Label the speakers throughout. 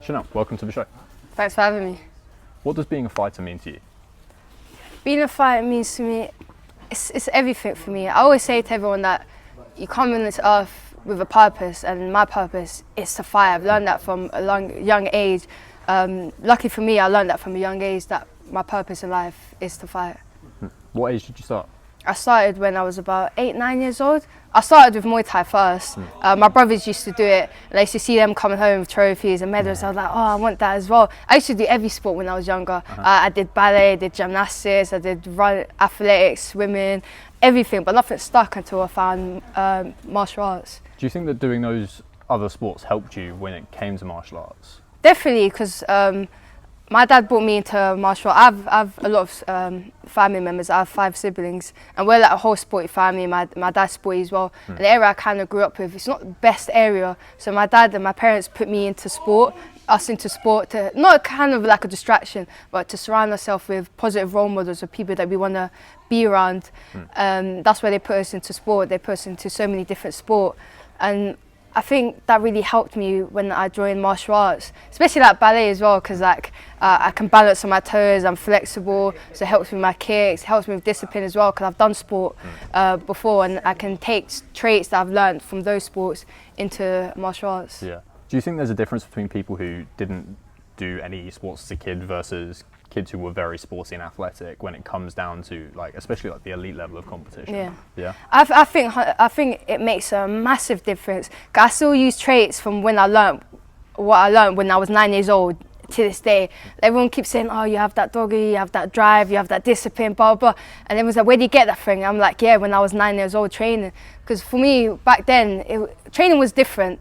Speaker 1: Shanelle, welcome to the show.
Speaker 2: Thanks for having me.
Speaker 1: What does being a fighter mean to you?
Speaker 2: Being a fighter means to me, it's everything for me. I always say to everyone that you come on this earth with a purpose, and my purpose is to fight. I've learned that from a young age. Lucky for me, I learned that from a young age, that my purpose in life is to fight.
Speaker 1: What age did you start?
Speaker 2: I started when I was about 8-9 years old. I started with Muay Thai first. My brothers used to do it, and I used to see them coming home with trophies and medals. I was like, oh, I want that as well. I used to do every sport when I was younger. I did ballet, I did gymnastics, I did run, athletics, swimming, everything, but nothing stuck until I found martial arts.
Speaker 1: Do you think that doing those other sports helped you when it came to martial arts?
Speaker 2: Definitely, because my dad brought me into martial arts. I've a lot of family members. I have 5 siblings, and we're like a whole sporty family. My dad's sporty as well. And the area I kind of grew up with, it's not the best area. So my dad and my parents put me into sport, to not kind of like a distraction, but to surround ourselves with positive role models of people that we want to be around. That's why they put us into sport. They put us into so many different sport, and I think that really helped me when I joined martial arts, especially like ballet as well, because like I can balance on my toes, I'm flexible, so it helps me with my kicks, helps me with discipline as well, because I've done sport before, and I can take traits that I've learned from those sports into martial arts.
Speaker 1: Yeah. Do you think there's a difference between people who didn't do any sports as a kid versus kids who were very sporty and athletic when it comes down to, like, especially like the elite level of competition?
Speaker 2: Yeah. I think it makes a massive difference. I still use traits from when I learned what I learned when I was 9 years old to this day. Everyone keeps saying, oh, you have that doggy, you have that drive, you have that discipline, blah, blah. And everyone's like, where do you get that from? I'm like, yeah, when I was 9 years old training. Because for me, back then, training was different.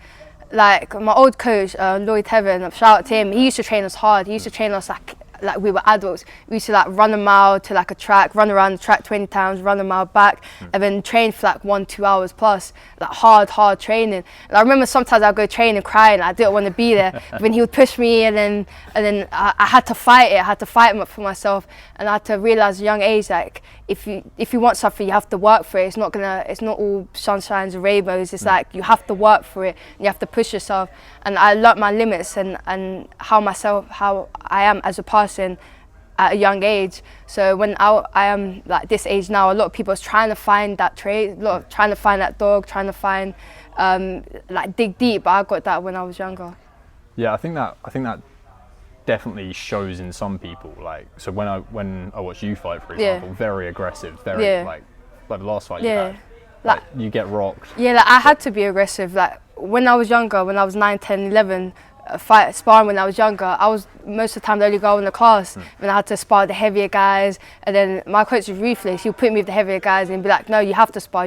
Speaker 2: Like my old coach, Lloyd Heaven, shout out to him, he used to train us hard. He used to train us like we were adults. We used to like run a mile to like a track, run around the track 20 times, run a mile back, and then train for like 1-2 hours plus, like hard training. And I remember sometimes I'd go train and cry, and I didn't want to be there. When he would push me, and then I had to fight it. I had to fight him up for myself, and I had to realize at a young age, like if you want something, you have to work for it. It's not all sunshines and rainbows. It's like you have to work for it. And you have to push yourself. And I learnt my limits and how I am as a person at a young age. So when I am like this age now, a lot of people are trying to find that trait, trying to find that dog, trying to find like dig deep. But I got that when I was younger.
Speaker 1: Yeah, I think that definitely shows in some people. Like, so when I watch you fight, for example, very aggressive, very like the last fight you had, like you get rocked. Yeah,
Speaker 2: like I had to be aggressive. Like when I was younger, when I was 9, 10, 11, sparring when I was younger, I was most of the time the only girl in the class, and I had to spar the heavier guys. And then my coach was ruthless. He'd put me with the heavier guys and he'd be like, no, you have to spar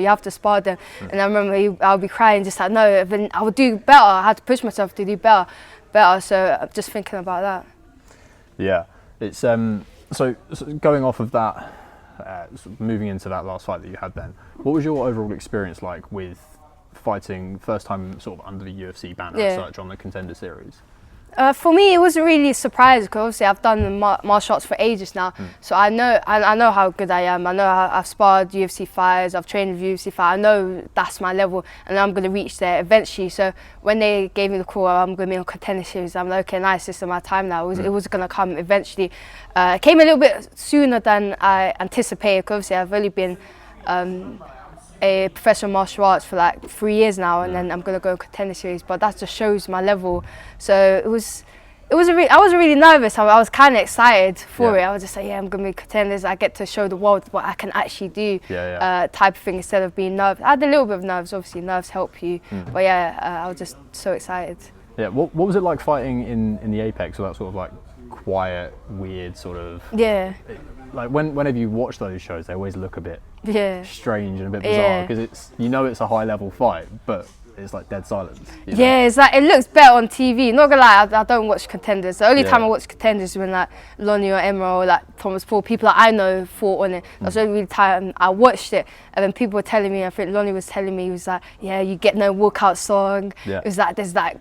Speaker 2: them. And I remember I would be crying, just like, no, then I would do better. I had to push myself to do better. So I'm just thinking about that.
Speaker 1: Yeah, it's so going off of that, moving into that last fight that you had then, what was your overall experience like with fighting first time sort of under the UFC banner as such on the Contender Series?
Speaker 2: For me, it wasn't really a surprise, because obviously I've done the martial arts for ages now, so I know how good I am. I know I've sparred UFC fighters, I've trained with UFC fighters. I know that's my level, and I'm going to reach there eventually. So when they gave me the call, I'm going to be on Contender Series, I'm like, okay, nice, this is my time now. It was going to come eventually. It came a little bit sooner than I anticipated, because obviously I've only been a professional martial arts for like 3 years now, and then I'm gonna go Contender Series. But that just shows my level. So I was really nervous. I was kind of excited for it. I was just like, yeah, I'm gonna be contenders. I get to show the world what I can actually do, type of thing, instead of being nervous. I had a little bit of nerves. Obviously, nerves help you, but I was just so excited.
Speaker 1: Yeah. What was it like fighting in the Apex, or that sort of like quiet, weird sort of?
Speaker 2: Yeah.
Speaker 1: Like whenever you watch those shows, they always look a bit strange and a bit bizarre, because it's it's a high level fight, but it's like dead silence. You know?
Speaker 2: Yeah, it's like it looks better on TV. Not gonna lie, I don't watch Contenders. The only time I watch Contenders is when like Lonnie or Emma or like Thomas Paul, people that I know fought on it. That's the only time I watched it. And then people were telling me, I think Lonnie was telling me, he was like, yeah, you get no walkout song. It was like there's like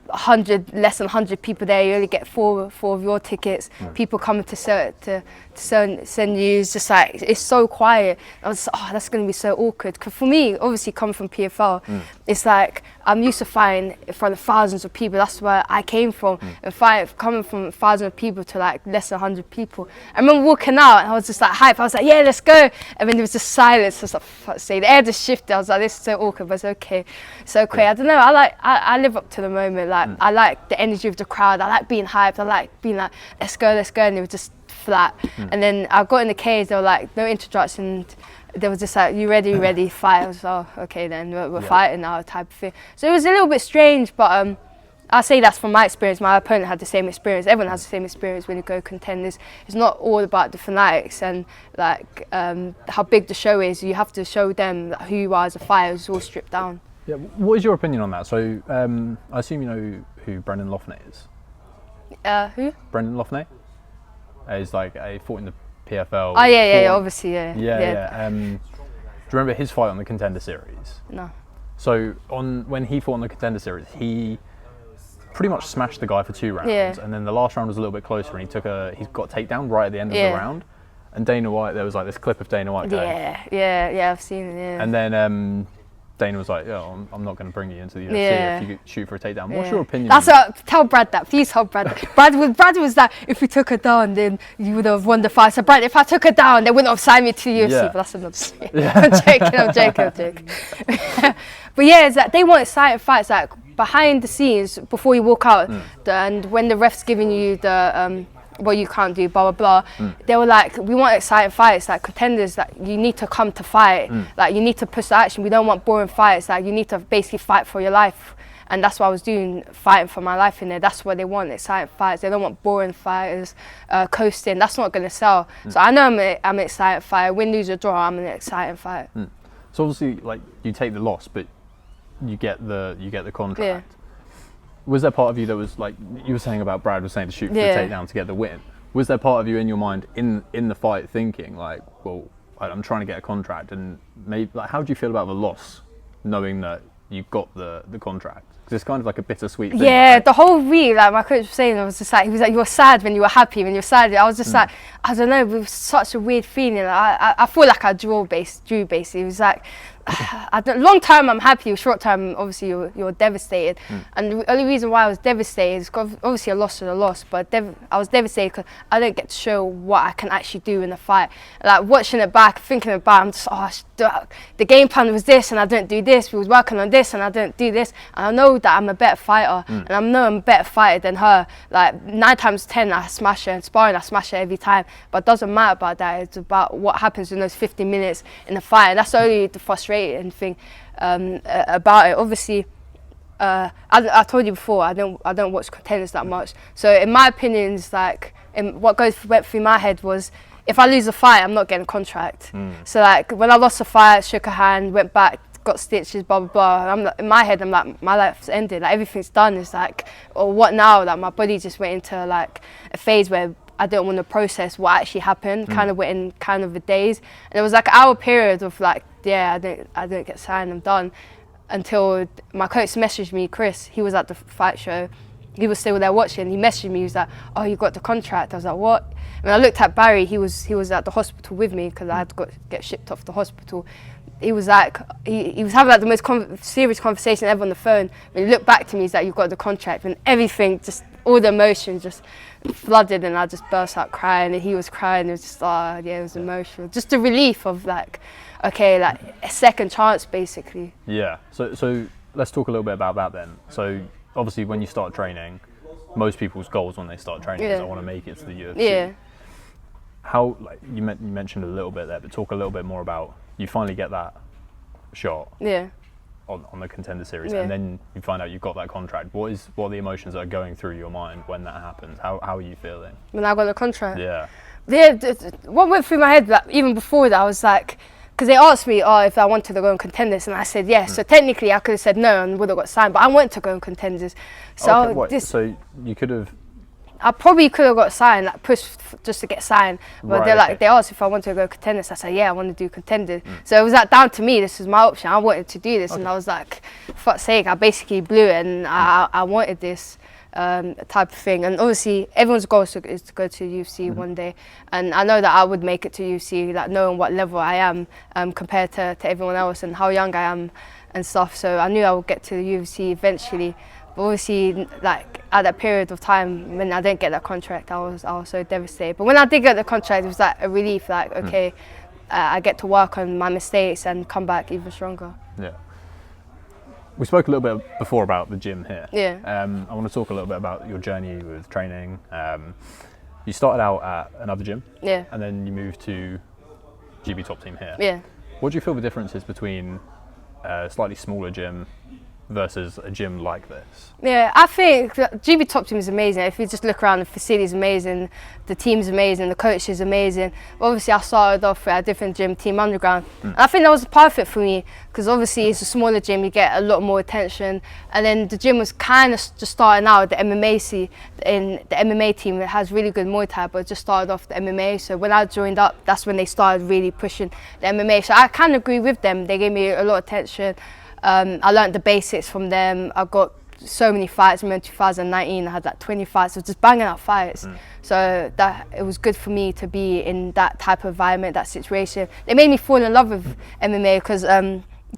Speaker 2: less than 100 people there. You only get four of your tickets. People coming to send you. It's just like it's so quiet. I was like, oh, that's gonna be so awkward. Because for me, obviously coming from PFL, it's like I'm used to fighting in front of thousands of people. That's where I came from. And coming from thousands of people to like less than 100 people. I remember walking out and I was just like hype. I was like, yeah, let's go. And then there was just silence. I was like, fuck's sake. The air just shifted. I was like, this is so awkward, but it's okay. It's okay. I don't know. I live up to the moment. Like I like the energy of the crowd. I like being hyped. I like being like, let's go. And it was just flat. And then I got in the cage. They were like, no introduction. They was just like, you ready, fight. I was like, oh, okay then, we're fighting now, type of thing. So it was a little bit strange, but I'll say that's from my experience. My opponent had the same experience. Everyone has the same experience when you go contenders. It's not all about the fanatics and like how big the show is. You have to show them who you are as a fighter. It's all stripped down.
Speaker 1: Yeah. What is your opinion on that? So I assume you know who Brendan Loughnane is.
Speaker 2: Who?
Speaker 1: Brendan Loughnane. He's like he fought in the PFL.
Speaker 2: Oh yeah, obviously, yeah.
Speaker 1: Yeah. Do you remember his fight on the Contender Series?
Speaker 2: No.
Speaker 1: So when he fought on the Contender Series, he pretty much smashed the guy for 2 rounds, and then the last round was a little bit closer, and he got a takedown right at the end of the round. And Dana White, there was like this clip of Dana White going.
Speaker 2: Yeah, I've seen it. Yeah.
Speaker 1: And then Dana was like, "Yo, I'm not going to bring you into the UFC if you shoot for a takedown." What's your opinion?
Speaker 2: Tell Brad that. Please tell Brad that. Brad was like, if we took her down, then you would have won the fight. So Brad, if I took her down, they wouldn't have signed me to the UFC. But that's another story. I'm joking. But yeah, it's like they want exciting fights, like behind the scenes before you walk out, and when the ref's giving you the what you can't do, blah blah blah. They were like, we want exciting fights, like contenders. Like you need to come to fight. Like you need to push the action. We don't want boring fights. Like you need to basically fight for your life. And that's what I was doing, fighting for my life in there. That's what they want, exciting fights. They don't want boring fighters coasting. That's not going to sell. So I know I'm an exciting fighter. Win, lose or draw, I'm an exciting fighter.
Speaker 1: So obviously, like you take the loss, but you get the contract.
Speaker 2: Yeah.
Speaker 1: Was there part of you that was like, you were saying about Brad was saying to shoot for the takedown to get the win? Was there part of you in your mind in the fight thinking like, well, I'm trying to get a contract, and maybe like, how do you feel about the loss, knowing that you got the contract? Because it's kind of like a bittersweet thing.
Speaker 2: Yeah,
Speaker 1: right?
Speaker 2: The whole week, like my coach was saying, I was just like, he was like, you were sad when you were happy, when you're sad. I was just like, I don't know, it was such a weird feeling. I feel like I drew basically. It was like, long term I'm happy, short term obviously you're devastated. And the only reason why I was devastated is obviously a loss is a loss, but I was devastated because I don't get to show what I can actually do in a fight. Like watching it back, thinking about it, I'm just the game plan was this and I didn't do this, we was working on this and I didn't do this, and I know that I'm a better fighter, and I know I'm a better fighter than her. Like 9 times 10 I smash her, and sparring I smash her every time, but it doesn't matter about that. It's about what happens in those 50 minutes in the fight, and that's only the frustrating thing about it. Obviously I told you before, I don't watch contenders that much, so in my opinion, it's like what went through my head was, if I lose a fight, I'm not getting a contract. So like when I lost a fight, shook her hand, went back, got stitches, blah blah blah. In my head, I'm like, my life's ended. Like everything's done. It's like, or what now? Like my body just went into like a phase where I don't want to process what actually happened. Kind of went in kind of a daze, and it was like an hour period of like, yeah, I don't get signed, I'm done. Until my coach messaged me, Chris. He was at the fight show. He was still there watching. He messaged me. He was like, "Oh, you got the contract." I was like, "What?" And I looked at Barry. He was at the hospital with me because I had to get shipped off the hospital. He was like, he was having like the most serious conversation ever on the phone. When he looked back to me, he's like, "You've got the contract," and everything, just all the emotions just flooded, and I just burst out crying. And he was crying. It was just, it was emotional. Just the relief of like, okay, like a second chance, basically.
Speaker 1: Yeah. So let's talk a little bit about that then. So obviously, when you start training, most people's goals when they start training is I want to make it to the UFC.
Speaker 2: Yeah.
Speaker 1: How, like you mentioned a little bit there, but talk a little bit more about, you finally get that shot.
Speaker 2: Yeah.
Speaker 1: On the Contender Series, and then you find out you've got that contract. What are the emotions that are going through your mind when that happens? How are you feeling?
Speaker 2: When I got the contract?
Speaker 1: Yeah.
Speaker 2: What went through my head, like, even before that, I was like, because they asked me, if I wanted to go on Contenders, and I said yes. So technically, I could have said no and would have got signed, but I wanted to go on Contenders. So
Speaker 1: so you could have.
Speaker 2: I probably could have got signed, like pushed just to get signed. But they asked if I wanted to go Contenders. I said, yeah, I want to do Contenders. So it was like down to me. This is my option. I wanted to do this, and I was like, fuck's sake, I basically blew it, and I wanted this type of thing. And obviously, everyone's goal is to go to UFC one day, and I know that I would make it to UFC, like knowing what level I am compared to everyone else and how young I am. and stuff. So I knew I would get to the UFC eventually. But obviously, like at that period of time when I didn't get that contract, I was so devastated. But when I did get the contract, it was like a relief. Like, okay, I get to work on my mistakes and come back even stronger.
Speaker 1: Yeah. We spoke a little bit before about the gym here.
Speaker 2: Yeah.
Speaker 1: I want to talk a little bit about your journey with training. You started out at another gym.
Speaker 2: Yeah.
Speaker 1: And then you moved to GB Top Team here.
Speaker 2: Yeah.
Speaker 1: What do you feel the difference is between a slightly smaller gym versus a gym like this?
Speaker 2: Yeah, I think GB Top Team is amazing. If you just look around, the facility is amazing, the team's amazing, the coach is amazing. Obviously, I started off at a different gym, Team Underground. And I think that was perfect for me because obviously it's a smaller gym, you get a lot more attention. And then the gym was kind of just starting out, the MMA team. It has really good Muay Thai, but it just started off the MMA. So when I joined up, that's when they started really pushing the MMA. So I kind of agree with them. They gave me a lot of attention. I learned the basics from them. I got so many fights. I remember 2019, I had like 20 fights. I was just banging out fights. So that it was good for me to be in that type of environment, that situation. They made me fall in love with MMA because,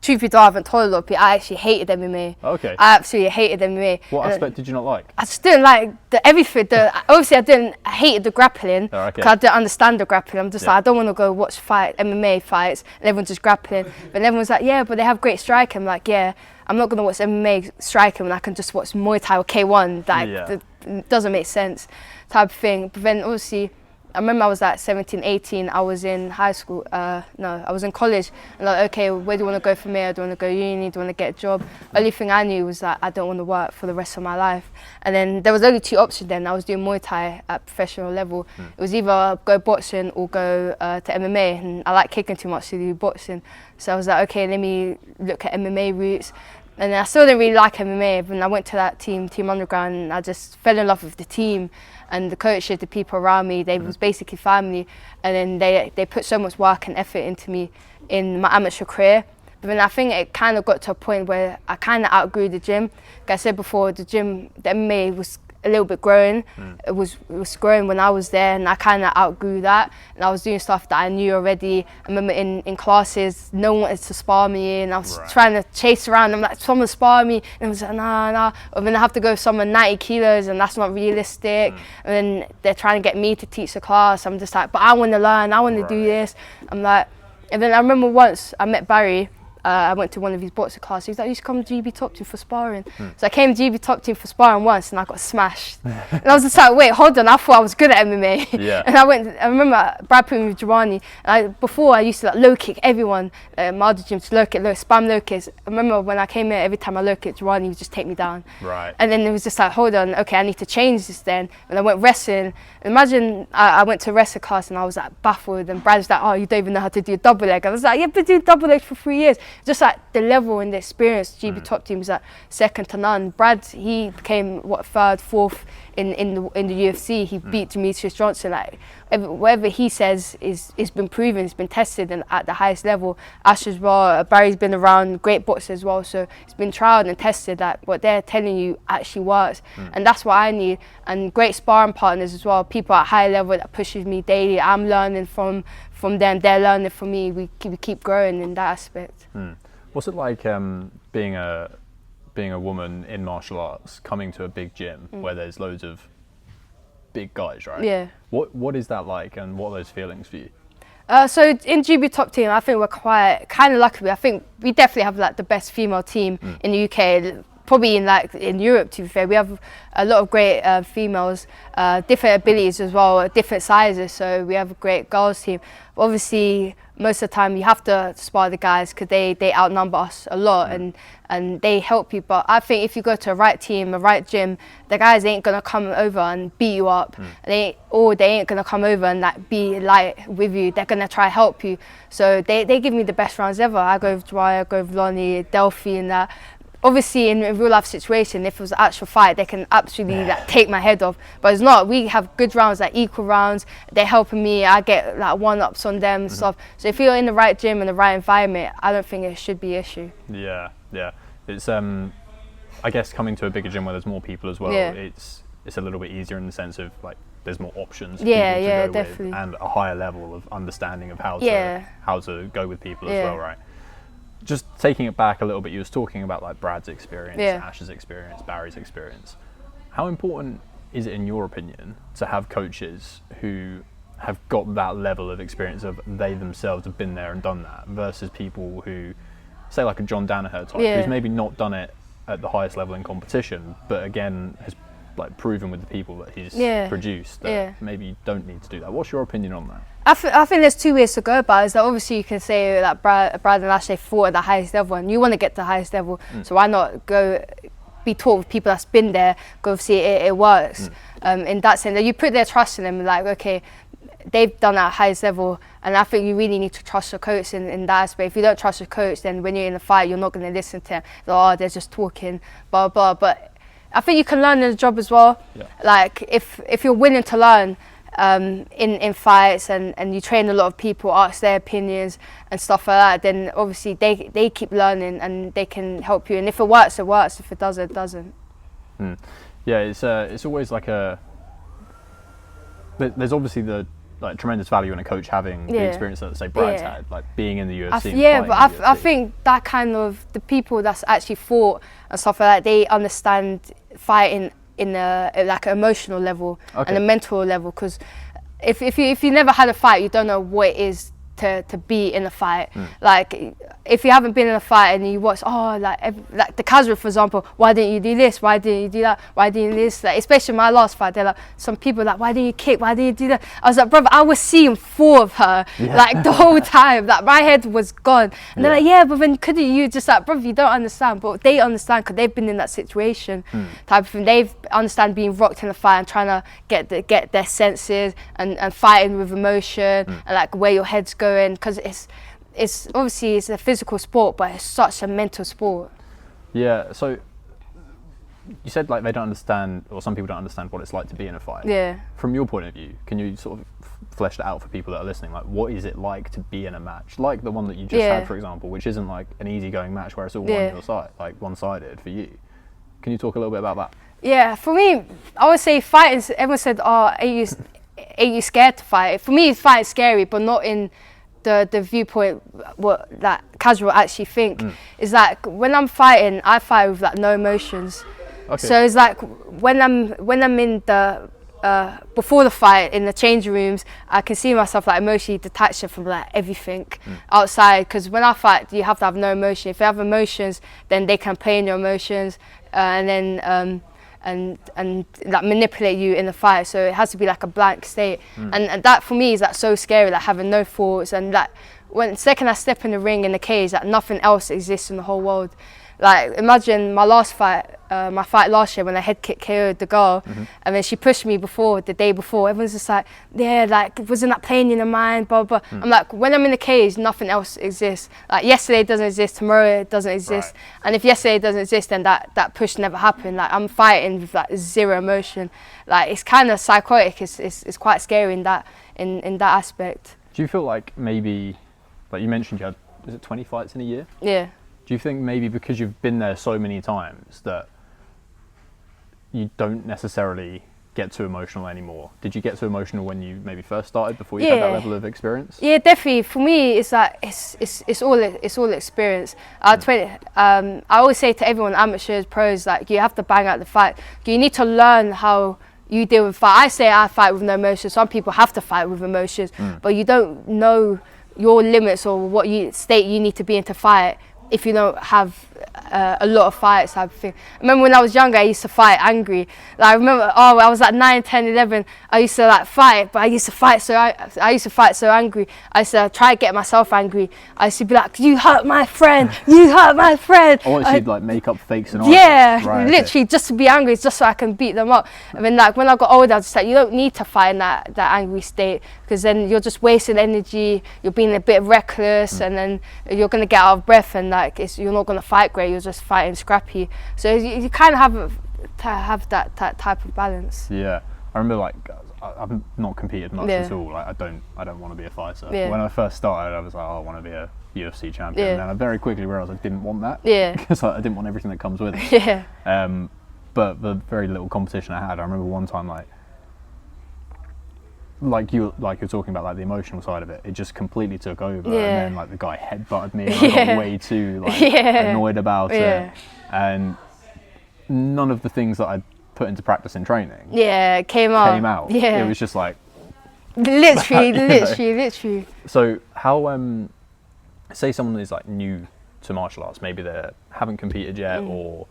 Speaker 2: truth be told, I haven't told a lot of people, I actually hated MMA.
Speaker 1: Okay.
Speaker 2: I absolutely hated MMA.
Speaker 1: What aspect did you not like?
Speaker 2: I just didn't like everything. Obviously, I hated the grappling because I didn't understand the grappling. I'm just like, I don't want to go watch MMA fights and everyone's just grappling. But everyone's like, yeah, but they have great striking. I'm like, yeah, I'm not going to watch MMA striking when I can just watch Muay Thai or K1. Like, it doesn't make sense type of thing. But then obviously, I remember I was like 17, 18, I was in high school, I was in college, and like, okay, where do you want to go from here? Do you want to go uni? Do you want to get a job? Only thing I knew was that I don't want to work for the rest of my life. And then there was only two options then. I was doing Muay Thai at professional level. It was either go boxing or go to MMA, and I like kicking too much to do boxing. So I was like, okay, let me look at MMA routes. And I still didn't really like MMA. When I went to that Team Underground, and I just fell in love with the team and the coaches, the people around me. They was basically family. And then they put so much work and effort into me in my amateur career. But then I think it kind of got to a point where I kind of outgrew the gym. Like I said before, the MMA was a little bit growing. It was growing when I was there, and I kind of outgrew that. And I was doing stuff that I knew already. I remember in classes, no one wanted to spar me, and I was trying to chase around. I'm like, someone spar me, and I was like, nah. Or then I have to go with someone 90 kilos, and that's not realistic. And then they're trying to get me to teach the class. I'm just like, but I want to learn. I want to do this. I'm like, and then I remember once I met Barry. I went to one of his boxing classes. He was like, you should come to GB Top Team for sparring. So I came to GB Top Team for sparring once and I got smashed. And I was just like, wait, hold on, I thought I was good at MMA. And I remember Brad put me with Giovanni. And before I used to like low kick everyone, my other gym, to spam low kicks. I remember when I came here, every time I low kicked, Giovanni would just take me down. And then it was just like, hold on, okay, I need to change this then. And I went wrestling. Imagine I went to a wrestling class and I was like baffled, and Brad was like, oh, you don't even know how to do a double leg. I was like, yeah, but doing double legs for 3 years. Just like the level and the experience, GB Top Team is like second to none. Brad, he became third, fourth in the UFC. He beat Demetrius Johnson. Like whatever he says is been proven, it's been tested and at the highest level. Ash as well. Barry's been around, great boxer as well. So it's been trialed and tested that what they're telling you actually works, and that's what I need. And great sparring partners as well. People at high level that pushes me daily. I'm learning from them. They're learning from me. We keep growing in that aspect.
Speaker 1: What's it like being a woman in martial arts, coming to a big gym where there's loads of big guys, right?
Speaker 2: Yeah.
Speaker 1: What is that like, and what are those feelings for you?
Speaker 2: So in GB Top Team, I think we're kind of lucky. I think we definitely have like the best female team in the UK. Probably in Europe, to be fair, we have a lot of great females, different abilities as well, different sizes. So we have a great girls team. Obviously, most of the time you have to spar the guys because they outnumber us a lot and they help you. But I think if you go to a right team, a right gym, the guys ain't gonna come over and beat you up. They ain't gonna come over and like be light with you. They're gonna try help you. So they give me the best rounds ever. I go with Dwyer, I go with Lonnie, Delphi, and that. Obviously, in a real life situation, if it was an actual fight, they can absolutely like take my head off. But it's not. We have good rounds, like equal rounds. They're helping me. I get like one-ups on them and stuff. So if you're in the right gym and the right environment, I don't think it should be an issue.
Speaker 1: Yeah. It's I guess coming to a bigger gym where there's more people as well. It's a little bit easier in the sense of like there's more options. For people to go
Speaker 2: definitely.
Speaker 1: with, and a higher level of understanding of how to go with people as well, right? just taking it back a little bit, you was talking about like Brad's experience,
Speaker 2: Yeah.
Speaker 1: Ash's experience, Barry's experience. How important is it, in your opinion, to have coaches who have got that level of experience of they themselves have been there and done that, versus people who, say like a John Danaher type,
Speaker 2: Yeah.
Speaker 1: who's maybe not done it at the highest level in competition, but again has like proven with the people that he's
Speaker 2: Yeah.
Speaker 1: produced that
Speaker 2: Yeah.
Speaker 1: maybe you don't need to do that. What's your opinion on that?
Speaker 2: I think there's two ways to go about it. Is that obviously you can say that Brad and Ash, they fought at the highest level, and you want to get to the highest level, so why not go be taught with people that's been there, go see it works. In that sense, that you put their trust in them, like, okay, they've done at highest level, and I think you really need to trust your coach in that aspect. If you don't trust your coach, then when you're in a fight, you're not going to listen to them. Oh, they're just talking, blah, blah. But I think you can learn in the job as well.
Speaker 1: Yeah.
Speaker 2: Like, if you're willing to learn in fights, and you train a lot of people, ask their opinions and stuff like that, then obviously they keep learning and they can help you. And if it works, it works. If it doesn't, it doesn't.
Speaker 1: Yeah, it's always like there's obviously the like tremendous value in a coach having the
Speaker 2: Yeah.
Speaker 1: experience that, say, Brad's
Speaker 2: Yeah.
Speaker 1: had, like being in the UFC. and
Speaker 2: Yeah,
Speaker 1: fighting
Speaker 2: but
Speaker 1: in the
Speaker 2: I
Speaker 1: UFC.
Speaker 2: think that kind of the people that's actually fought and stuff like that, they understand fighting in a like an emotional level and a mental level. Because if you never had a fight, you don't know what it is to be in a fight. Like, if you haven't been in a fight and you watch, like the casual, for example, why didn't you do this? Why didn't you do that? Why didn't you do this? Like, especially my last fight, they're like, some people like, why didn't you kick? Why didn't you do that? I was like, brother, I was seeing 4 of her, like the whole time. Like, my head was gone. And they're like, yeah, but then couldn't you just like, brother, you don't understand. But they understand because they've been in that situation, type of thing. They understand being rocked in a fight and trying to get their senses and fighting with emotion and like where your head's going. Because it's obviously it's a physical sport, but it's such a mental sport.
Speaker 1: Yeah, so you said like they don't understand, or some people don't understand what it's like to be in a fight.
Speaker 2: Yeah.
Speaker 1: From your point of view, can you sort of flesh that out for people that are listening? Like, what is it like to be in a match, like the one that you just had, for example, which isn't like an easygoing match where it's all on your side, like one-sided for you? Can you talk a little bit about that?
Speaker 2: Yeah, for me, I would say fighting. Everyone said, "Oh, are you scared to fight?" For me, fighting's scary, but not in the viewpoint what that casual actually think. Is like when I'm fighting, I fight with like no emotions.
Speaker 1: Okay.
Speaker 2: So it's like when I'm in the before the fight in the changing rooms, I can see myself like emotionally detached from like everything outside. Because when I fight, you have to have no emotion. If you have emotions, then they can play in your emotions, and then and like manipulate you in the fight. So it has to be like a blank state, and that for me is like so scary, like having no thoughts. And like when second I step in the ring in the cage, like nothing else exists in the whole world. Like, imagine my last fight, my fight last year when I head kick KO'd the girl, and then she pushed me the day before. Everyone's just like, yeah, like, wasn't that playing in your mind, blah, blah. I'm like, when I'm in the cage, nothing else exists. Like, yesterday doesn't exist, tomorrow it doesn't exist. Right. And if yesterday doesn't exist, then that push never happened. Like, I'm fighting with like zero emotion. Like, it's kind of psychotic. It's quite scary in that aspect.
Speaker 1: Do you feel like maybe, like you mentioned you had, is it 20 fights in a year?
Speaker 2: Yeah.
Speaker 1: Do you think maybe because you've been there so many times that you don't necessarily get too emotional anymore? Did you get too emotional when you maybe first started before you had that level of experience?
Speaker 2: Yeah, definitely. For me, it's like it's all experience. I always say to everyone, amateurs, pros, like you have to bang out the fight. You need to learn how you deal with fight. I say I fight with no emotion. Some people have to fight with emotions, but you don't know your limits or what state you need to be in to fight if you don't have a lot of fights, type of thing. I remember when I was younger, I used to fight angry. Like, I remember, I was like 9, 10, 11, I used to like fight, but I used to fight so angry. I used to try to get myself angry. I used to be like, you hurt my friend, you hurt my friend.
Speaker 1: Or you'd like make up fake scenarios.
Speaker 2: Yeah,
Speaker 1: right,
Speaker 2: literally just to be angry, just so I can beat them up. And then like when I got older, I was just like, you don't need to fight in that angry state, because then you're just wasting energy, you're being a bit reckless, and then you're going to get out of breath, and like you're not going to fight great, you're just fighting scrappy. So you kind of have that type of balance.
Speaker 1: Yeah, I remember like I've not competed much at all. Like I don't want to be a fighter.
Speaker 2: Yeah.
Speaker 1: When I first started, I was like, I want to be a UFC champion. And then I very quickly realised I didn't want that.
Speaker 2: Yeah.
Speaker 1: Because I didn't want everything that comes with it.
Speaker 2: Yeah.
Speaker 1: But the very little competition I had, I remember one time like like you're talking about like the emotional side of it, it just completely took over, and
Speaker 2: Yeah.
Speaker 1: then like the guy headbutted me, and I got
Speaker 2: Yeah.
Speaker 1: way too like
Speaker 2: Yeah.
Speaker 1: annoyed about
Speaker 2: Yeah.
Speaker 1: it, and none of the things that I put into practice in training
Speaker 2: Yeah, it came out. Yeah.
Speaker 1: It was just like
Speaker 2: literally,
Speaker 1: you know.
Speaker 2: literally.
Speaker 1: So how say someone is like new to martial arts, maybe they haven't competed yet, or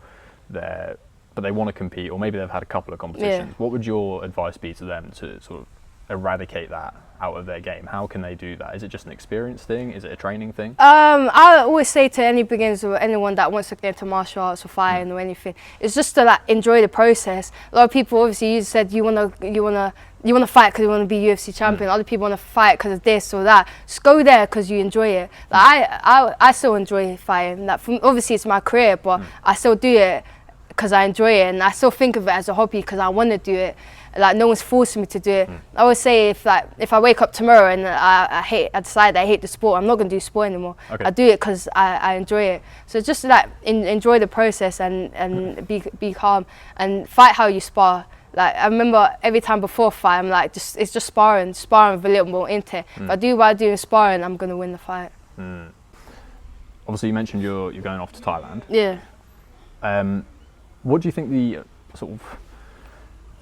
Speaker 1: but they want to compete, or maybe they've had a couple of competitions.
Speaker 2: Yeah.
Speaker 1: What would your advice be to them to sort of eradicate that out of their game? How can they do that? Is it just an experience thing? Is it a training thing?
Speaker 2: I always say to any beginners or anyone that wants to get into martial arts or fighting or anything, it's just to like enjoy the process. A lot of people, obviously, you said you wanna fight because you want to be UFC champion. Other people want to fight because of this or that. Just go there because you enjoy it. Like I still enjoy fighting. Like obviously it's my career, but I still do it because I enjoy it, and I still think of it as a hobby because I want to do it. Like no one's forcing me to do it. I always say if I wake up tomorrow and I decide I hate the sport, I'm not gonna do sport anymore.
Speaker 1: Okay.
Speaker 2: I do it because I enjoy it. So just like enjoy the process and be calm and fight how you spar. Like I remember every time before a fight, I'm like it's just sparring with a little more intent. If I do what I do in sparring, I'm gonna win the fight.
Speaker 1: Obviously, you mentioned you're going off to Thailand.
Speaker 2: Yeah.
Speaker 1: What do you think the sort of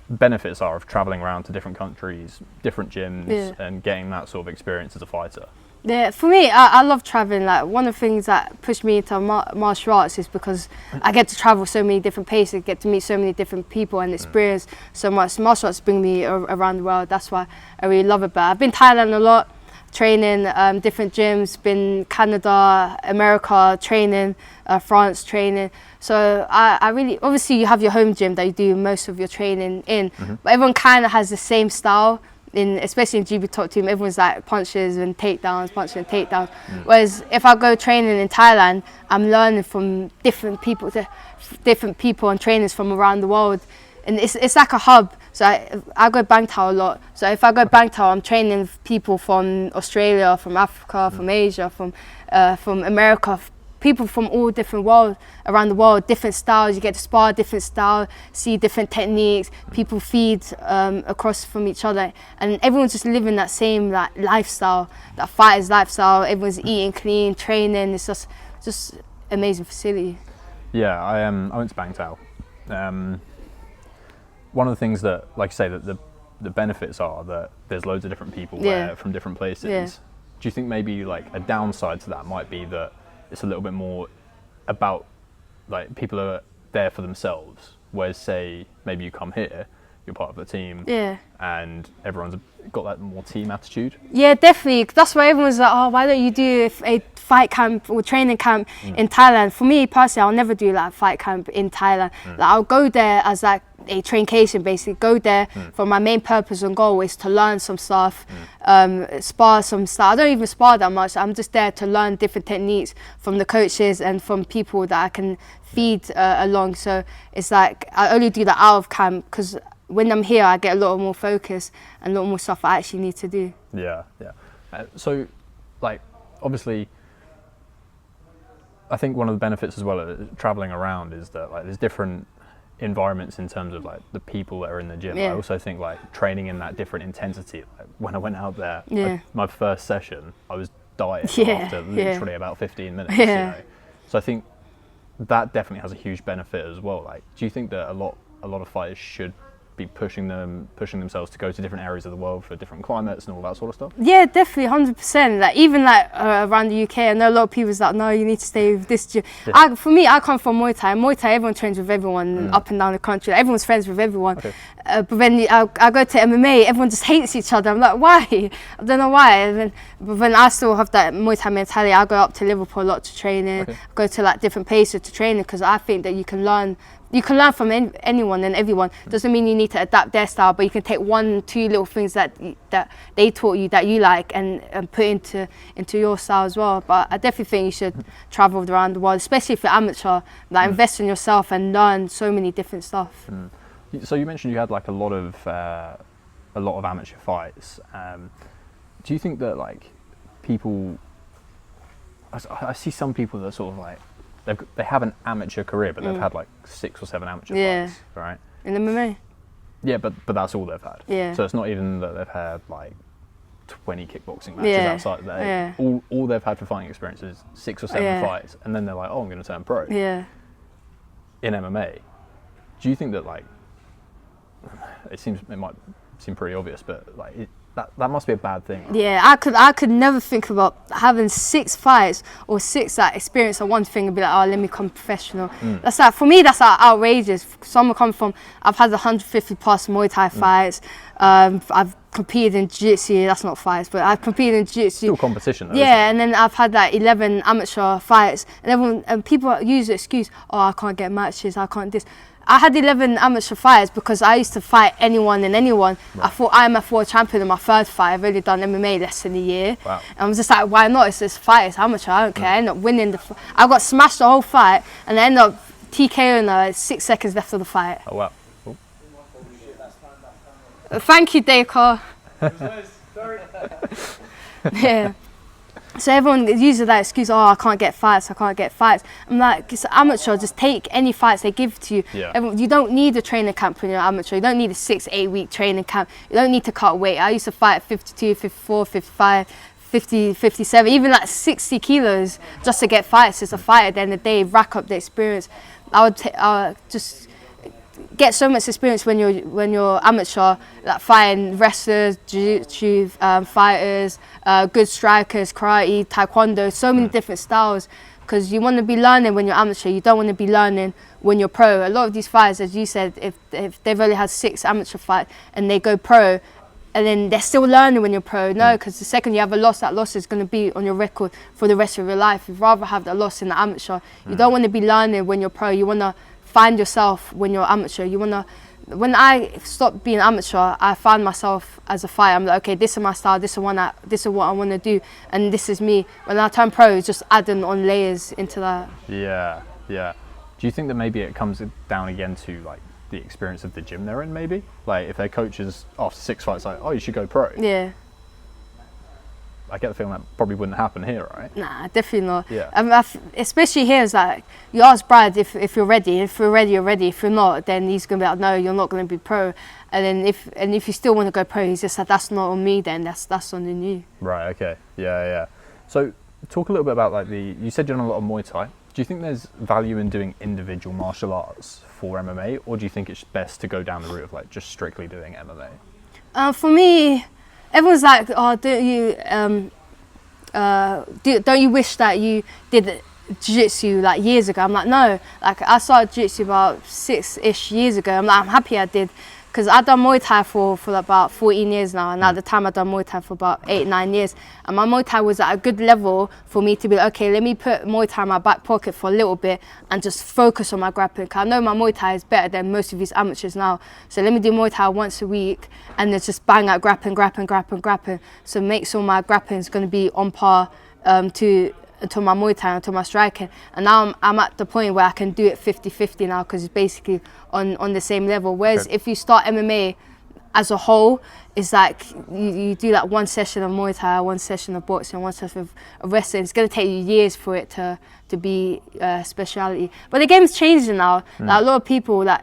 Speaker 1: benefits are of traveling around to different countries, different gyms, and getting that sort of experience as a fighter?
Speaker 2: Yeah, for me, I love traveling. Like one of the things that pushed me into martial arts is because I get to travel so many different places, get to meet so many different people and experience so much. Martial arts bring me around the world. That's why I really love it. But I've been Thailand a lot, training different gyms. Been Canada, America, training, France, training. So I really, obviously you have your home gym that you do most of your training in, but everyone kind of has the same style. Especially in GB Top Team, everyone's like punches and takedowns. Whereas if I go training in Thailand, I'm learning from different people and trainers from around the world, and it's like a hub. So I go Bang Tao a lot. So if I go Bang Tao, I'm training people from Australia, from Africa, from Asia, from America. People from all different around the world, different styles. You get to spar different styles, see different techniques. People feed across from each other, and everyone's just living that same like lifestyle, that fighter's lifestyle. Everyone's eating clean, training. It's just amazing facility.
Speaker 1: Yeah, I went to Bang Tao. One of the things that, like I say, that the benefits are that there's loads of different people there from different places.
Speaker 2: Yeah.
Speaker 1: Do you think maybe like a downside to that might be that it's a little bit more about like people are there for themselves, whereas say maybe you come here, you're part of the team, and everyone's got that more team attitude?
Speaker 2: Yeah, definitely. That's why everyone's like, oh, why don't you do a fight camp or training camp in Thailand? For me personally, I'll never do like a fight camp in Thailand. Like, I'll go there as like a traincation, basically. Go there for my main purpose and goal is to learn some stuff, spar some stuff. I don't even spar that much. I'm just there to learn different techniques from the coaches and from people that I can feed along. So it's like I only do that out of camp because when I'm here, I get a lot more focus and a lot more stuff I actually need to do.
Speaker 1: Yeah. So, like, obviously, I think one of the benefits as well of traveling around is that like there's different environments in terms of like the people that are in the gym. I also think like training in that different intensity. Like, when I went out there, my first session, I was dying after literally about 15 minutes. You know? So I think that definitely has a huge benefit as well. Like, do you think that a lot of fighters should be pushing themselves to go to different areas of the world for different climates and all that sort of stuff?
Speaker 2: Yeah, definitely, 100%. Like even like around the UK, I know a lot of people's like, no, you need to stay with this gym. For me, I come from Muay Thai. Muay Thai, everyone trains with everyone up and down the country. Like, everyone's friends with everyone. But when I go to MMA, everyone just hates each other. I'm like, why? I don't know why. But when I still have that Muay Thai mentality, I go up to Liverpool a lot to train in, go to like different places to train in, because I think that you can learn from anyone and everyone. Doesn't mean you need to adapt their style, but you can take 1-2 little things that they taught you that you like and put into your style as well. But I definitely think you should travel around the world, especially if you're amateur. Like invest in yourself and learn so many different stuff.
Speaker 1: So you mentioned you had like a lot of amateur fights. Do you think that like people? I see some people that are sort of like they have an amateur career, but they've had like 6 or 7 amateur fights, right?
Speaker 2: In MMA.
Speaker 1: Yeah, but that's all they've had.
Speaker 2: Yeah.
Speaker 1: So it's not even that they've had like 20 kickboxing matches outside of that. All they've had for fighting experience is 6 or 7 fights, and then they're like, oh, I'm going to turn pro.
Speaker 2: Yeah.
Speaker 1: In MMA, do you think that like it might seem pretty obvious, but like that must be a bad thing? Right?
Speaker 2: Yeah, I could never think about having 6 fights or 6 like experience on one thing and be like, oh, let me become professional. That's like, for me, that's like outrageous. Someone come from, I've had 150 plus Muay Thai fights. I've competed in jiu-jitsu. That's not fights, but I've competed in jiu-jitsu.
Speaker 1: Still competition, though.
Speaker 2: Yeah, and then I've had like 11 amateur fights, and people use the excuse, oh, I can't get matches, I can't this. I had 11 amateur fights because I used to fight anyone and anyone. Right. I fought IMF world champion in my 3rd fight. I've only done MMA less than a year.
Speaker 1: Wow.
Speaker 2: And I was just like, why not? It's this fight, it's amateur, I don't care. I ended up winning I got smashed the whole fight, and I ended up TKOing her 6 seconds left of the fight.
Speaker 1: Oh, wow. Cool.
Speaker 2: Thank you, Dacre. Yeah. So everyone uses that excuse, oh, I can't get fights. I'm like, it's amateur, just take any fights they give to you.
Speaker 1: Yeah.
Speaker 2: You don't need a training camp when you're amateur. You don't need a 6-8 week training camp. You don't need to cut weight. I used to fight at 52, 54, 55, 50, 57, even like 60 kilos just to get fights. It's a fight at the end of the day, rack up the experience. I would just get so much experience when you're amateur, like fighting wrestlers, jiu-jitsu fighters, good strikers, karate, taekwondo, so many different styles, because you want to be learning when you're amateur. You don't want to be learning when you're pro. A lot of these fighters, as you said, if they've only had 6 amateur fights and they go pro, and then they're still learning when you're pro. No, because the second you have a loss, that loss is going to be on your record for the rest of your life. You'd rather have that loss in the amateur. You don't want to be learning when you're pro. You want to find yourself when you're amateur. When I stopped being amateur, I found myself as a fighter. I'm like, okay, this is my style, this is what I want to do, and this is me. When I turn pro, it's just adding on layers into that.
Speaker 1: Yeah. Do you think that maybe it comes down again to like the experience of the gym they're in, maybe? Like if their coaches after 6 fights like, oh, you should go pro.
Speaker 2: Yeah.
Speaker 1: I get the feeling that probably wouldn't happen here, right?
Speaker 2: Nah, definitely not.
Speaker 1: Yeah.
Speaker 2: Especially here, it's like, you ask Brad if you're ready. If you're ready, you're ready. If you're not, then he's going to be like, no, you're not going to be pro. And then if you still want to go pro, he's just like, that's not on me then, that's on you.
Speaker 1: Right, okay. Yeah. So talk a little bit about like you said you're on a lot of Muay Thai. Do you think there's value in doing individual martial arts for MMA, or do you think it's best to go down the route of like just strictly doing MMA?
Speaker 2: For me, everyone's like, oh, don't you wish that you did jiu-jitsu like years ago? I'm like, no. Like I started jiu-jitsu about 6-ish years ago. I'm like, I'm happy I did, because I've done Muay Thai for about 14 years now, and at the time I'd done Muay Thai for about 8-9 years, and my Muay Thai was at a good level for me to be like, okay, let me put Muay Thai in my back pocket for a little bit and just focus on my grappling, because I know my Muay Thai is better than most of these amateurs now, so let me do Muay Thai once a week and then just bang out grappling, so make sure my grappling is going to be on par to my Muay Thai, to my striking. And now I'm at the point where I can do it 50-50 now, because it's basically on the same level. Whereas if you start MMA as a whole, it's like you do like one session of Muay Thai, one session of boxing, one session of wrestling. It's going to take you years for it to be a speciality. But the game's changing now. Like a lot of people, like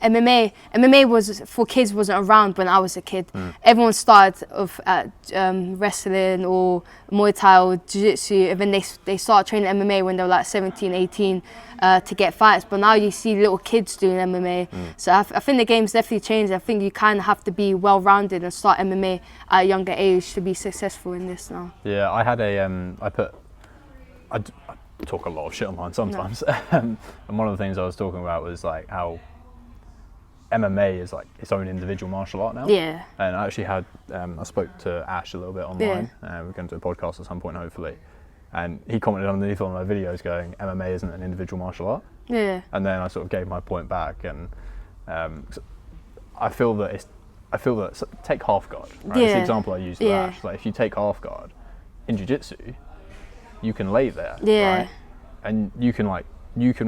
Speaker 2: MMA was for kids, wasn't around when I was a kid. Everyone started at wrestling or Muay Thai or Jiu-Jitsu, and then they started training MMA when they were like 17, 18 to get fights. But now you see little kids doing MMA. So I think the game's definitely changed. I think you kind of have to be well-rounded and start MMA at a younger age to be successful in this now.
Speaker 1: Yeah, I had I talk a lot of shit online sometimes. And one of the things I was talking about was like how MMA is like its own individual martial art now.
Speaker 2: Yeah.
Speaker 1: And I actually had, I spoke to Ash a little bit online. We're going to do a podcast at some point, hopefully. And he commented underneath one of my videos going, MMA isn't an individual martial art.
Speaker 2: Yeah.
Speaker 1: And then I sort of gave my point back, and I feel that take half guard. Right? It's the example I used with Ash. Like if you take half guard in jiu-jitsu, you can lay there. Yeah. Right? And you can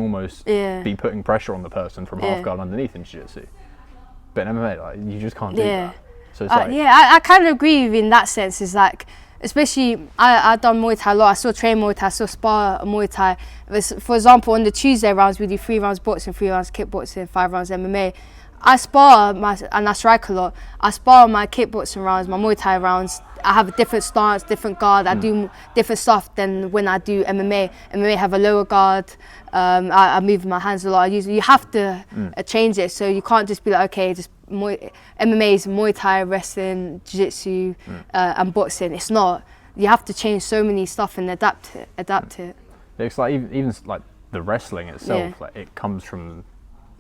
Speaker 1: almost be putting pressure on the person from half guard underneath in jiu-jitsu. But in MMA, like, you just can't do that. So it's
Speaker 2: I kind of agree with you in that sense. It's like, especially, I've done Muay Thai a lot. I still train Muay Thai, I still spar Muay Thai. For example, on the Tuesday rounds, we do 3 rounds boxing, 3 rounds kickboxing, 5 rounds MMA. I spar and I strike a lot. I spar my kickboxing rounds, my Muay Thai rounds. I have a different stance, different guard. I do different stuff than when I do MMA. MMA have a lower guard. I move my hands a lot. You have to change it, so you can't just be like, okay, just MMA is Muay Thai, wrestling, jiu-jitsu, and boxing. It's not. You have to change so many stuff and adapt it.
Speaker 1: It's like even like the wrestling itself, like it comes from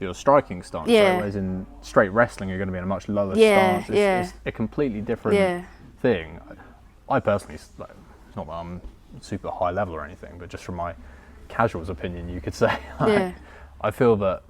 Speaker 1: your striking stance. So as in straight wrestling, you're going to be in a much lower stance. It's a completely different thing. I personally, like, not that I'm super high level or anything, but just from my casual's opinion, you could say, I feel that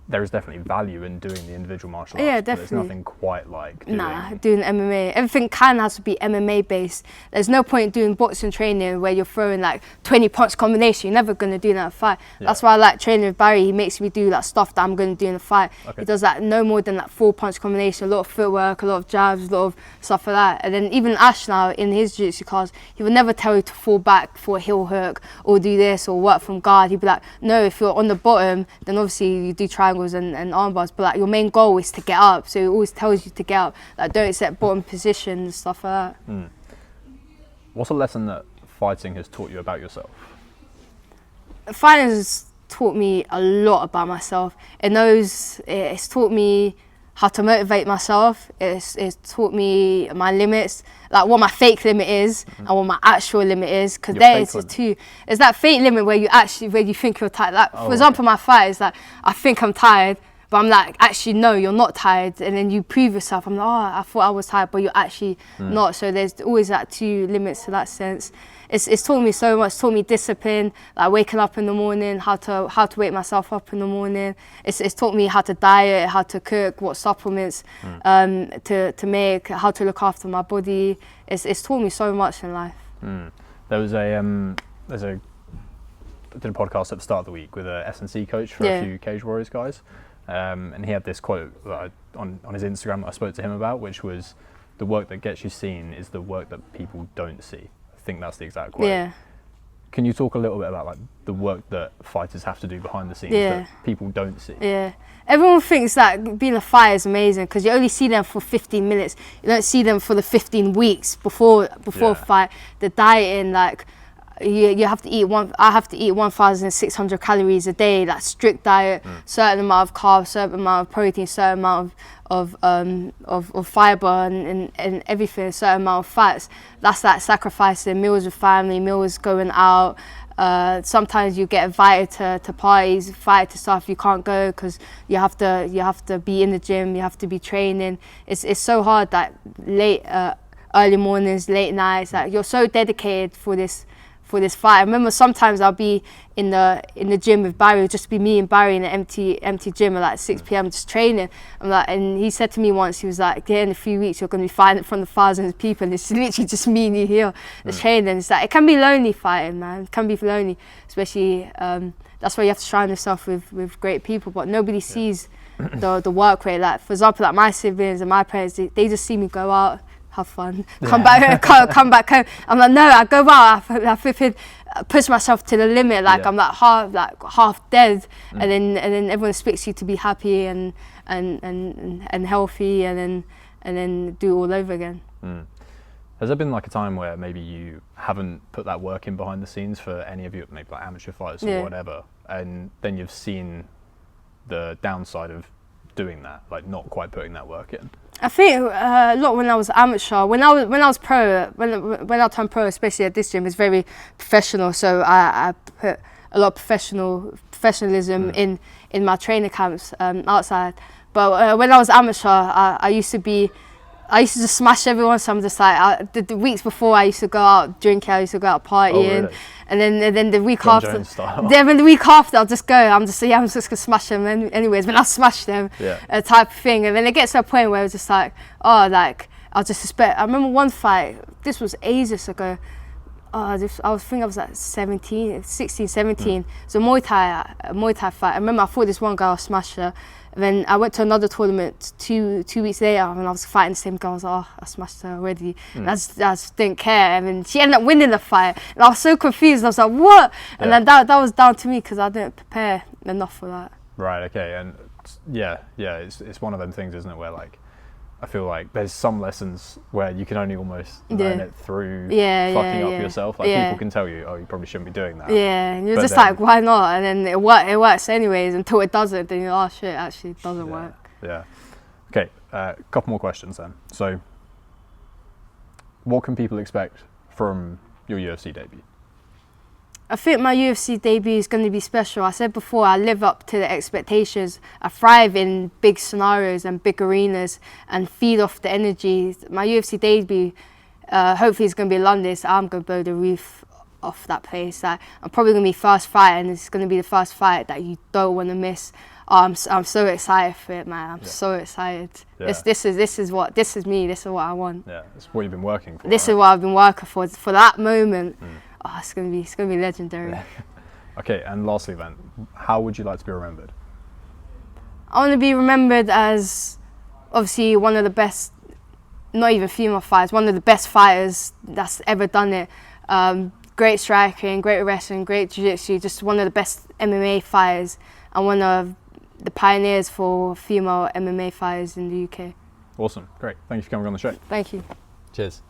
Speaker 1: there is definitely value in doing the individual martial arts.
Speaker 2: Yeah,
Speaker 1: but
Speaker 2: definitely.
Speaker 1: there's nothing quite like
Speaker 2: doing MMA. Everything kind of has to be MMA based. There's no point doing boxing training where you're throwing like 20 punch combination. You're never going to do that in a fight. That's why I like training with Barry. He makes me do that stuff that I'm going to do in a fight. He does that no more than like 4 punch combination, a lot of footwork, a lot of jabs, a lot of stuff like that. And then even Ash now in his jiu-jitsu class, he will never tell you to fall back for a heel hook or do this or work from guard. He'd be like, no, if you're on the bottom, then obviously you do triangles and arm bars, but like your main goal is to get up, so it always tells you to get up, like don't accept bottom position and stuff like that.
Speaker 1: What's a lesson that fighting has taught you about yourself?
Speaker 2: Fighting has taught me a lot about myself. It's taught me how to motivate myself. It's taught me my limits, like what my fake limit is and what my actual limit is, because there is two. It's that fake limit where you think you're tired. Like for example, my fight is like, I think I'm tired, but I'm like, actually no, you're not tired, and then you prove yourself. I'm like, oh, I thought I was tired, but you're actually not. So there's always that two limits to that sense. It's taught me so much. It's taught me discipline, like waking up in the morning, how to wake myself up in the morning. It's taught me how to diet, how to cook, what supplements to make, how to look after my body. It's taught me so much in life.
Speaker 1: There was I did a podcast at the start of the week with a S&C coach for a few Cage Warriors guys, and he had this quote that on his Instagram that I spoke to him about, which was, the work that gets you seen is the work that people don't see. I think that's the exact quote. Yeah. Can you talk a little bit about like the work that fighters have to do behind the scenes that people don't see? Yeah.
Speaker 2: Everyone thinks that being a fighter is amazing because you only see them for 15 minutes. You don't see them for the 15 weeks before a fight. The dieting, like you have to eat I have to eat 1,600 calories a day. That's strict diet, certain amount of carbs, certain amount of protein, certain amount of fiber and everything, certain amount of fats. That's like sacrificing meals with family, meals going out. Sometimes you get invited to parties, invited to stuff, you can't go because you have to be in the gym, you have to be training. It's so hard, that late early mornings, late nights, like you're so dedicated for this fight. I remember sometimes I'll be in the gym with Barry. It'll just be me and Barry in an empty gym at like 6 p.m. just training. I'm like, and he said to me once, he was like, yeah, in a few weeks you're going to be fighting in front of thousands of people, and it's literally just me and you here just training. It's like, it can be lonely fighting, man. It can be lonely, especially that's why you have to surround yourself with great people, but nobody sees the work rate. Like for example, like my siblings and my parents, they just see me go out, have fun, come back home. I'm like, no, I go out, I flipping push myself to the limit, like I'm like half dead, and then everyone expects you to be happy and healthy, and then do it all over again.
Speaker 1: Has there been like a time where maybe you haven't put that work in behind the scenes for any of you, maybe like amateur fighters or whatever, and then you've seen the downside of doing that, like not quite putting that work in?
Speaker 2: I think a lot when I was amateur. When I was pro, when I turned pro, especially at this gym, it's very professional. So I put a lot of professionalism in my training camps outside. But when I was amateur, I used to just smash everyone. So I'm just like, the weeks before I used to go out drinking, I used to go out partying.
Speaker 1: Really?
Speaker 2: And then the week after, I'll just go. I'm just gonna smash them anyways. But I'll smash them, type of thing. And then it gets to a point where it's just like, oh, like I'll just suspect. I remember one fight. This was ages ago. I was like 16, 17. It's a Muay Thai fight. I remember I fought this one girl, I smashed her. And then I went to another tournament two weeks later, and I was fighting the same girl. I was like, oh, I smashed her already. And I just didn't care. And then she ended up winning the fight. And I was so confused. I was like, what? And then that was down to me because I didn't prepare enough for that.
Speaker 1: Right, okay. And yeah, it's one of them things, isn't it, where like I feel like there's some lessons where you can only almost learn it through fucking up yourself. Like people can tell you, oh, you probably shouldn't be doing that.
Speaker 2: Yeah, and you're just like, why not? And then it works anyways until it doesn't. Then you're, oh shit, actually it doesn't work.
Speaker 1: Yeah. Okay, a couple more questions then. So, what can people expect from your UFC debut?
Speaker 2: I think my UFC debut is going to be special. I said before, I live up to the expectations. I thrive in big scenarios and big arenas and feed off the energy. My UFC debut, hopefully it's going to be in London, so I'm going to blow the roof off that place. Like, I'm probably going to be first fight, and it's going to be the first fight that you don't want to miss. Oh, I'm so excited for it, man. I'm so excited.
Speaker 1: Yeah.
Speaker 2: This is me. This is what I want.
Speaker 1: Yeah, it's what you've been working for.
Speaker 2: This is what I've been working for that moment. Oh, it's gonna be legendary.
Speaker 1: Yeah. Okay, and lastly then, how would you like to be remembered?
Speaker 2: I want to be remembered as obviously one of the best, not even female fighters, one of the best fighters that's ever done it. Great striking, great wrestling, great jiu-jitsu, just one of the best MMA fighters and one of the pioneers for female MMA fighters in the UK.
Speaker 1: Awesome, great. Thank you for coming on the show.
Speaker 2: Thank you.
Speaker 1: Cheers.